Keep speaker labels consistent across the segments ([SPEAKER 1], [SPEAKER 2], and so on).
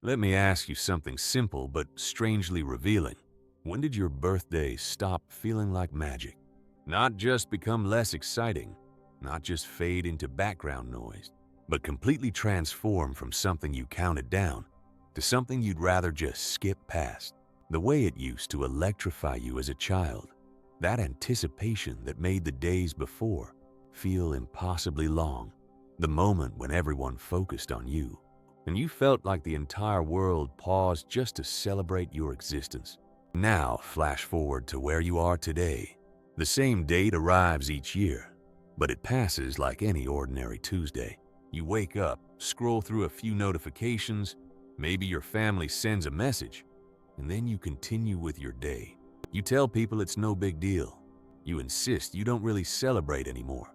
[SPEAKER 1] Let me ask you something simple but strangely revealing. When did your birthday stop feeling like magic? Not just become less exciting, not just fade into background noise, but completely transform from something you counted down to something you'd rather just skip past. The way it used to electrify you as a child, that anticipation that made the days before feel impossibly long, the moment when everyone focused on you, and you felt like the entire world paused just to celebrate your existence. Now, flash forward to where you are today. The same date arrives each year, but it passes like any ordinary Tuesday. You wake up, scroll through a few notifications, maybe your family sends a message, and then you continue with your day. You tell people it's no big deal. You insist you don't really celebrate anymore.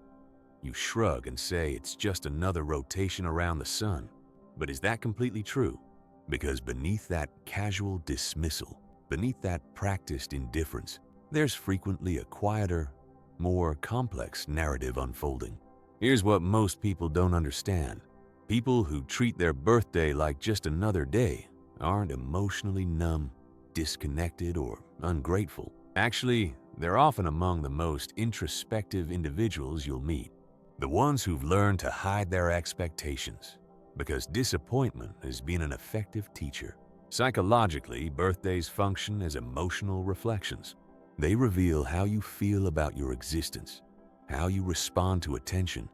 [SPEAKER 1] You shrug and say it's just another rotation around the sun. But is that completely true? Because beneath that casual dismissal, beneath that practiced indifference, there's frequently a quieter, more complex narrative unfolding. Here's what most people don't understand. People who treat their birthday like just another day aren't emotionally numb, disconnected, or ungrateful. Actually, they're often among the most introspective individuals you'll meet. The ones who've learned to hide their expectations, because disappointment has been an effective teacher. Psychologically, birthdays function as emotional reflections. They reveal how you feel about your existence, how you respond to attention,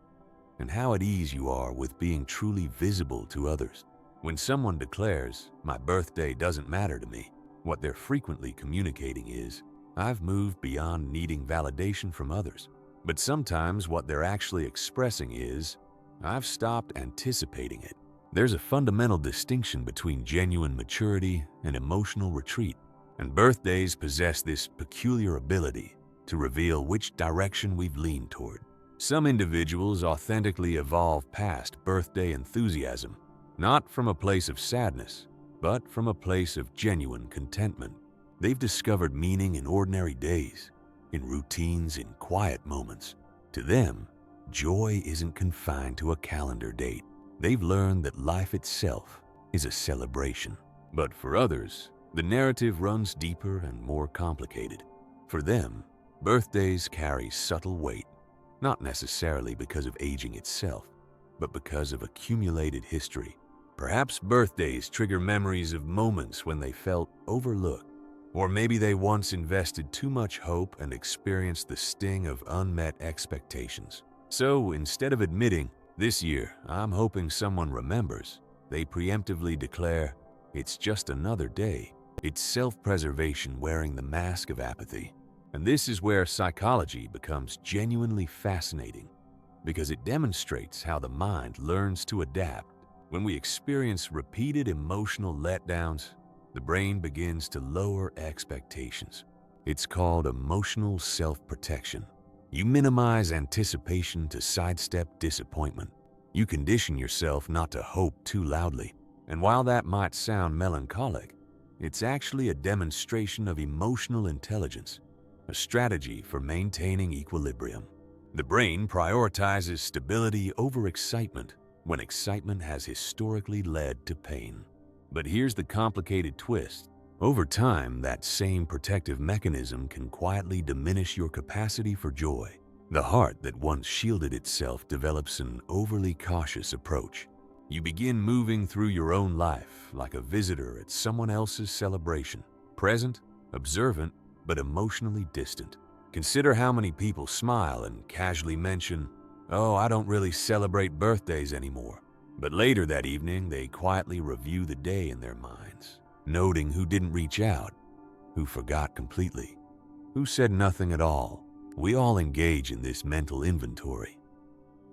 [SPEAKER 1] and how at ease you are with being truly visible to others. When someone declares, "My birthday doesn't matter to me," what they're frequently communicating is, "I've moved beyond needing validation from others." But sometimes what they're actually expressing is, "I've stopped anticipating it." There's a fundamental distinction between genuine maturity and emotional retreat, and birthdays possess this peculiar ability to reveal which direction we've leaned toward. Some individuals authentically evolve past birthday enthusiasm, not from a place of sadness, but from a place of genuine contentment. They've discovered meaning in ordinary days, in routines, in quiet moments. To them, joy isn't confined to a calendar date. They've learned that life itself is a celebration. But for others, the narrative runs deeper and more complicated. For them, birthdays carry subtle weight, not necessarily because of aging itself, but because of accumulated history. Perhaps birthdays trigger memories of moments when they felt overlooked, or maybe they once invested too much hope and experienced the sting of unmet expectations. So instead of admitting, "This year, I'm hoping someone remembers," they preemptively declare, "It's just another day." It's self-preservation wearing the mask of apathy. And this is where psychology becomes genuinely fascinating, because it demonstrates how the mind learns to adapt. When we experience repeated emotional letdowns, the brain begins to lower expectations. It's called emotional self-protection. You minimize anticipation to sidestep disappointment. You condition yourself not to hope too loudly. And while that might sound melancholic, it's actually a demonstration of emotional intelligence, a strategy for maintaining equilibrium. The brain prioritizes stability over excitement when excitement has historically led to pain. But here's the complicated twist. Over time, that same protective mechanism can quietly diminish your capacity for joy. The heart that once shielded itself develops an overly cautious approach. You begin moving through your own life like a visitor at someone else's celebration, present, observant, but emotionally distant. Consider how many people smile and casually mention, "Oh, I don't really celebrate birthdays anymore." But later that evening, they quietly review the day in their minds, noting who didn't reach out, who forgot completely, who said nothing at all. We all engage in this mental inventory.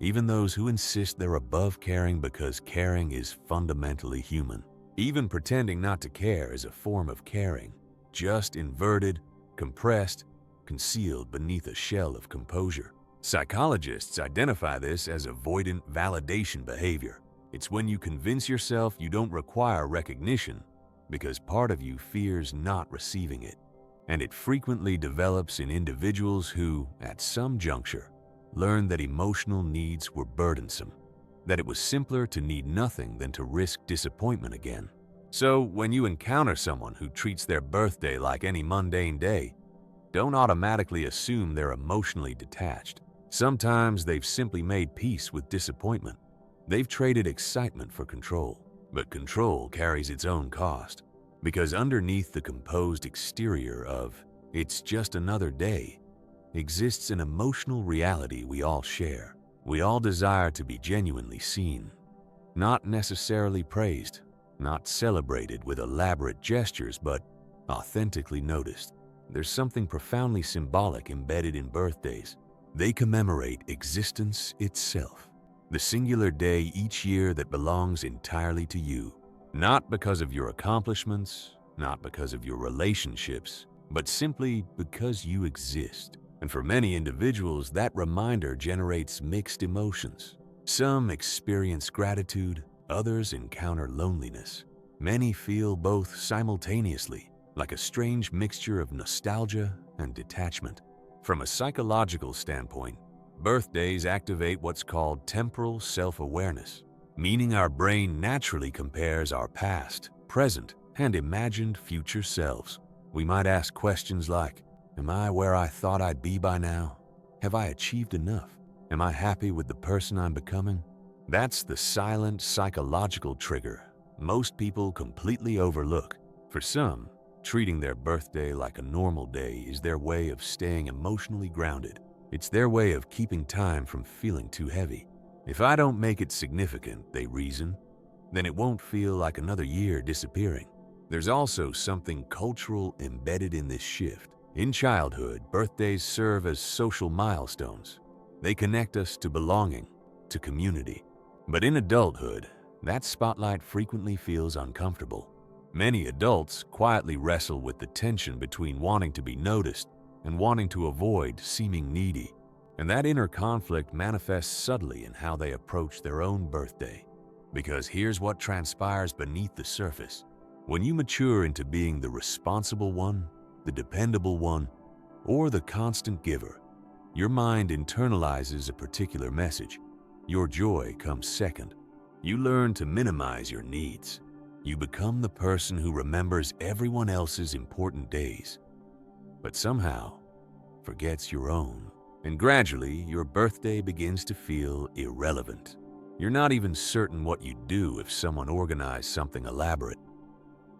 [SPEAKER 1] Even those who insist they're above caring because caring is fundamentally human. Even pretending not to care is a form of caring, just inverted, compressed, concealed beneath a shell of composure. Psychologists identify this as avoidant validation behavior. It's when you convince yourself you don't require recognition because part of you fears not receiving it. And it frequently develops in individuals who, at some juncture, learned that emotional needs were burdensome, that it was simpler to need nothing than to risk disappointment again. So when you encounter someone who treats their birthday like any mundane day, don't automatically assume they're emotionally detached. Sometimes they've simply made peace with disappointment. They've traded excitement for control. But control carries its own cost, because underneath the composed exterior of "it's just another day" exists an emotional reality we all share. We all desire to be genuinely seen, not necessarily praised, not celebrated with elaborate gestures, but authentically noticed. There's something profoundly symbolic embedded in birthdays. They commemorate existence itself, the singular day each year that belongs entirely to you. Not because of your accomplishments, not because of your relationships, but simply because you exist. And for many individuals, that reminder generates mixed emotions. Some experience gratitude, others encounter loneliness. Many feel both simultaneously, like a strange mixture of nostalgia and detachment. From a psychological standpoint, birthdays activate what's called temporal self-awareness, meaning our brain naturally compares our past, present, and imagined future selves. We might ask questions like, am I where I thought I'd be by now? Have I achieved enough? Am I happy with the person I'm becoming? That's the silent psychological trigger most people completely overlook. For some, treating their birthday like a normal day is their way of staying emotionally grounded. It's their way of keeping time from feeling too heavy. If I don't make it significant, they reason, then it won't feel like another year disappearing. There's also something cultural embedded in this shift. In childhood, birthdays serve as social milestones. They connect us to belonging, to community. But in adulthood, that spotlight frequently feels uncomfortable. Many adults quietly wrestle with the tension between wanting to be noticed and wanting to avoid seeming needy. And that inner conflict manifests subtly in how they approach their own birthday. Because here's what transpires beneath the surface. When you mature into being the responsible one, the dependable one, or the constant giver, your mind internalizes a particular message. Your joy comes second. You learn to minimize your needs. You become the person who remembers everyone else's important days, but somehow forgets your own. And gradually, your birthday begins to feel irrelevant. You're not even certain what you'd do if someone organized something elaborate.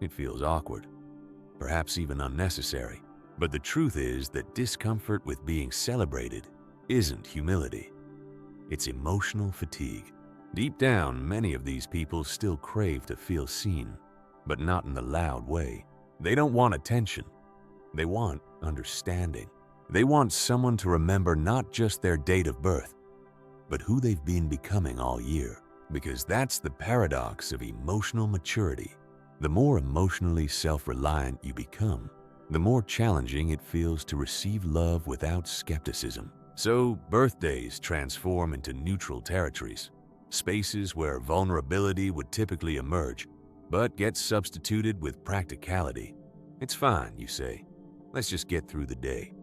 [SPEAKER 1] It feels awkward, perhaps even unnecessary. But the truth is that discomfort with being celebrated isn't humility. It's emotional fatigue. Deep down, many of these people still crave to feel seen, but not in the loud way. They don't want attention. They want understanding. They want someone to remember not just their date of birth, but who they've been becoming all year. Because that's the paradox of emotional maturity. The more emotionally self-reliant you become, the more challenging it feels to receive love without skepticism. So birthdays transform into neutral territories, spaces where vulnerability would typically emerge, but gets substituted with practicality. It's fine, you say. Let's just get through the day.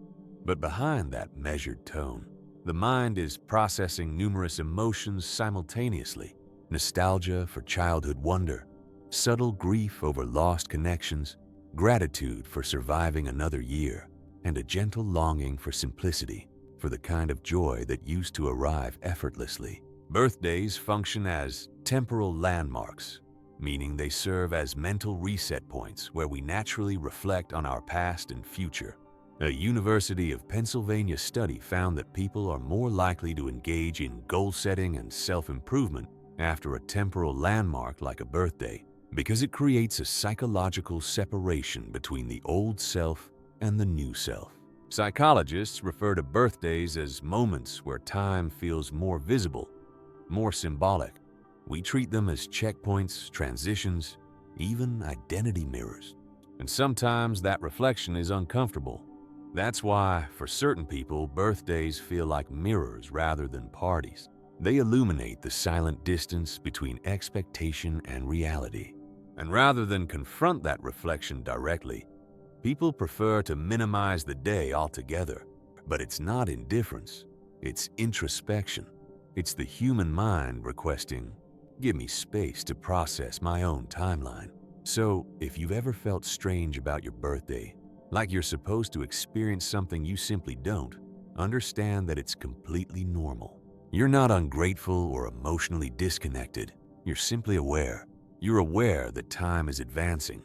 [SPEAKER 1] But behind that measured tone, the mind is processing numerous emotions simultaneously. Nostalgia for childhood wonder, subtle grief over lost connections, gratitude for surviving another year, and a gentle longing for simplicity, for the kind of joy that used to arrive effortlessly. Birthdays function as temporal landmarks, meaning they serve as mental reset points where we naturally reflect on our past and future. A University of Pennsylvania study found that people are more likely to engage in goal setting and self-improvement after a temporal landmark like a birthday, because it creates a psychological separation between the old self and the new self. Psychologists refer to birthdays as moments where time feels more visible, more symbolic. We treat them as checkpoints, transitions, even identity mirrors. And sometimes that reflection is uncomfortable. That's why, for certain people, birthdays feel like mirrors rather than parties. They illuminate the silent distance between expectation and reality. And rather than confront that reflection directly, people prefer to minimize the day altogether. But it's not indifference, it's introspection. It's the human mind requesting, give me space to process my own timeline. So, if you've ever felt strange about your birthday, like you're supposed to experience something you simply don't, understand that it's completely normal. You're not ungrateful or emotionally disconnected. You're simply aware. You're aware that time is advancing.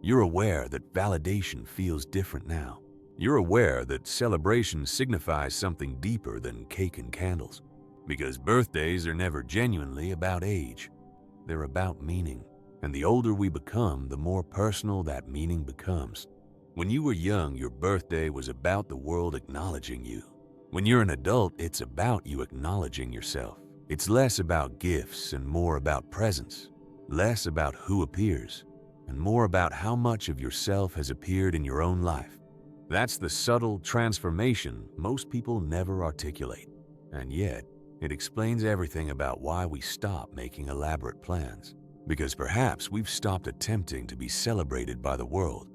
[SPEAKER 1] You're aware that validation feels different now. You're aware that celebration signifies something deeper than cake and candles. Because birthdays are never genuinely about age. They're about meaning. And the older we become, the more personal that meaning becomes. When you were young, your birthday was about the world acknowledging you. When you're an adult, it's about you acknowledging yourself. It's less about gifts and more about presence. Less about who appears, and more about how much of yourself has appeared in your own life. That's the subtle transformation most people never articulate. And yet, it explains everything about why we stop making elaborate plans. Because perhaps we've stopped attempting to be celebrated by the world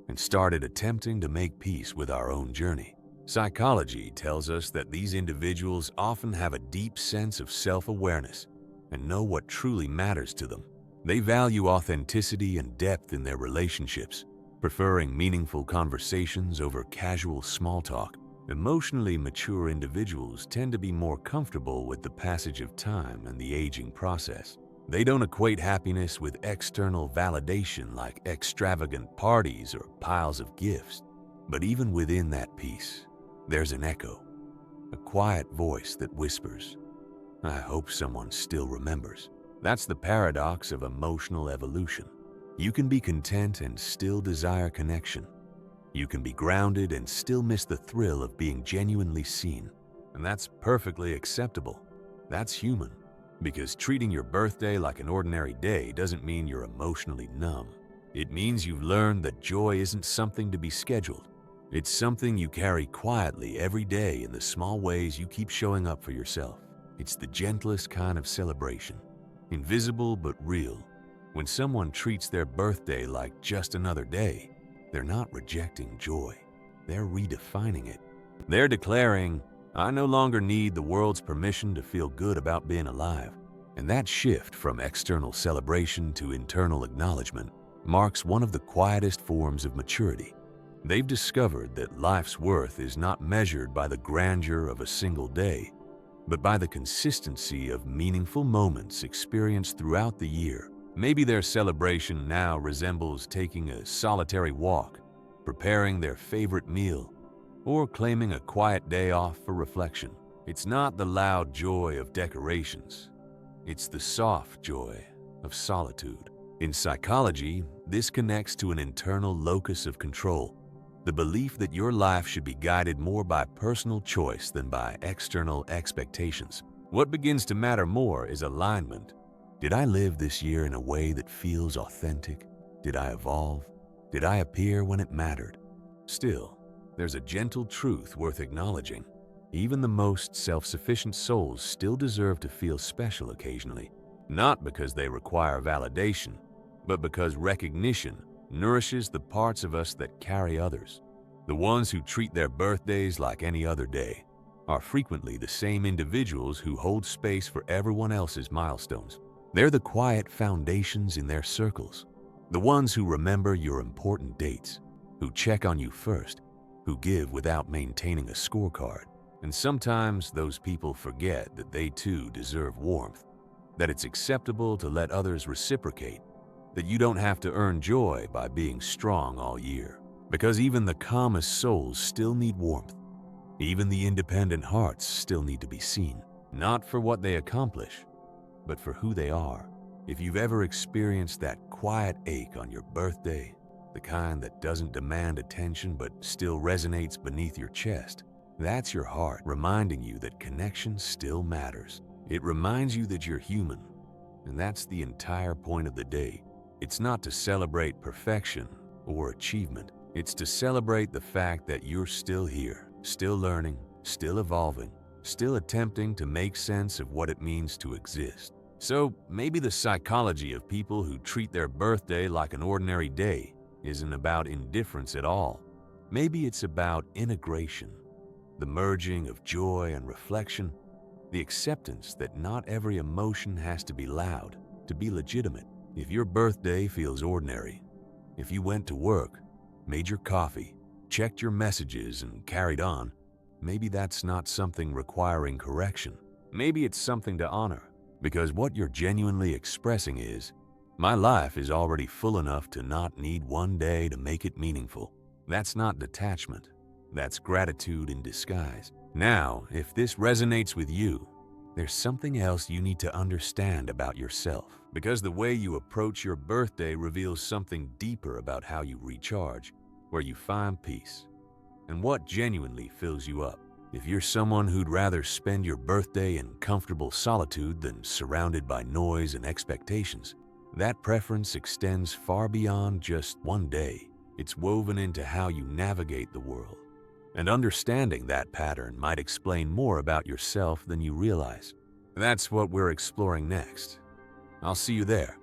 [SPEAKER 1] and started attempting to make peace with our own journey. Psychology tells us that these individuals often have a deep sense of self-awareness and know what truly matters to them. They value authenticity and depth in their relationships, preferring meaningful conversations over casual small talk. Emotionally mature individuals tend to be more comfortable with the passage of time and the aging process. They don't equate happiness with external validation like extravagant parties or piles of gifts. But even within that peace, there's an echo, a quiet voice that whispers, "I hope someone still remembers." That's the paradox of emotional evolution. You can be content and still desire connection. You can be grounded and still miss the thrill of being genuinely seen. And that's perfectly acceptable. That's human. Because treating your birthday like an ordinary day doesn't mean you're emotionally numb. It means you've learned that joy isn't something to be scheduled. It's something you carry quietly every day in the small ways you keep showing up for yourself. It's the gentlest kind of celebration. Invisible but real. When someone treats their birthday like just another day, they're not rejecting joy. They're redefining it. They're declaring, "I no longer need the world's permission to feel good about being alive." And that shift from external celebration to internal acknowledgement marks one of the quietest forms of maturity. They've discovered that life's worth is not measured by the grandeur of a single day, but by the consistency of meaningful moments experienced throughout the year. Maybe their celebration now resembles taking a solitary walk, preparing their favorite meal, or claiming a quiet day off for reflection. It's not the loud joy of decorations. It's the soft joy of solitude. In psychology, this connects to an internal locus of control, the belief that your life should be guided more by personal choice than by external expectations. What begins to matter more is alignment. Did I live this year in a way that feels authentic? Did I evolve? Did I appear when it mattered? Still, there's a gentle truth worth acknowledging. Even the most self-sufficient souls still deserve to feel special occasionally, not because they require validation, but because recognition nourishes the parts of us that carry others. The ones who treat their birthdays like any other day are frequently the same individuals who hold space for everyone else's milestones. They're the quiet foundations in their circles, the ones who remember your important dates, who check on you first, who give without maintaining a scorecard. And sometimes those people forget that they too deserve warmth, that it's acceptable to let others reciprocate, that you don't have to earn joy by being strong all year. Because even the calmest souls still need warmth. Even the independent hearts still need to be seen, not for what they accomplish, but for who they are. If you've ever experienced that quiet ache on your birthday, the kind that doesn't demand attention but still resonates beneath your chest, that's your heart reminding you that connection still matters. It reminds you that you're human, and that's the entire point of the day. It's not to celebrate perfection or achievement. It's to celebrate the fact that you're still here, still learning, still evolving, still attempting to make sense of what it means to exist. So maybe the psychology of people who treat their birthday like an ordinary day isn't about indifference at all. Maybe it's about integration, the merging of joy and reflection, the acceptance that not every emotion has to be loud to be legitimate. If your birthday feels ordinary, if you went to work, made your coffee, checked your messages, and carried on, maybe that's not something requiring correction. Maybe it's something to honor, because what you're genuinely expressing is, my life is already full enough to not need one day to make it meaningful. That's not detachment. That's gratitude in disguise. Now, if this resonates with you, there's something else you need to understand about yourself, because the way you approach your birthday reveals something deeper about how you recharge, where you find peace, and what genuinely fills you up. If you're someone who'd rather spend your birthday in comfortable solitude than surrounded by noise and expectations, that preference extends far beyond just one day. It's woven into how you navigate the world. And understanding that pattern might explain more about yourself than you realize. That's what we're exploring next. I'll see you there.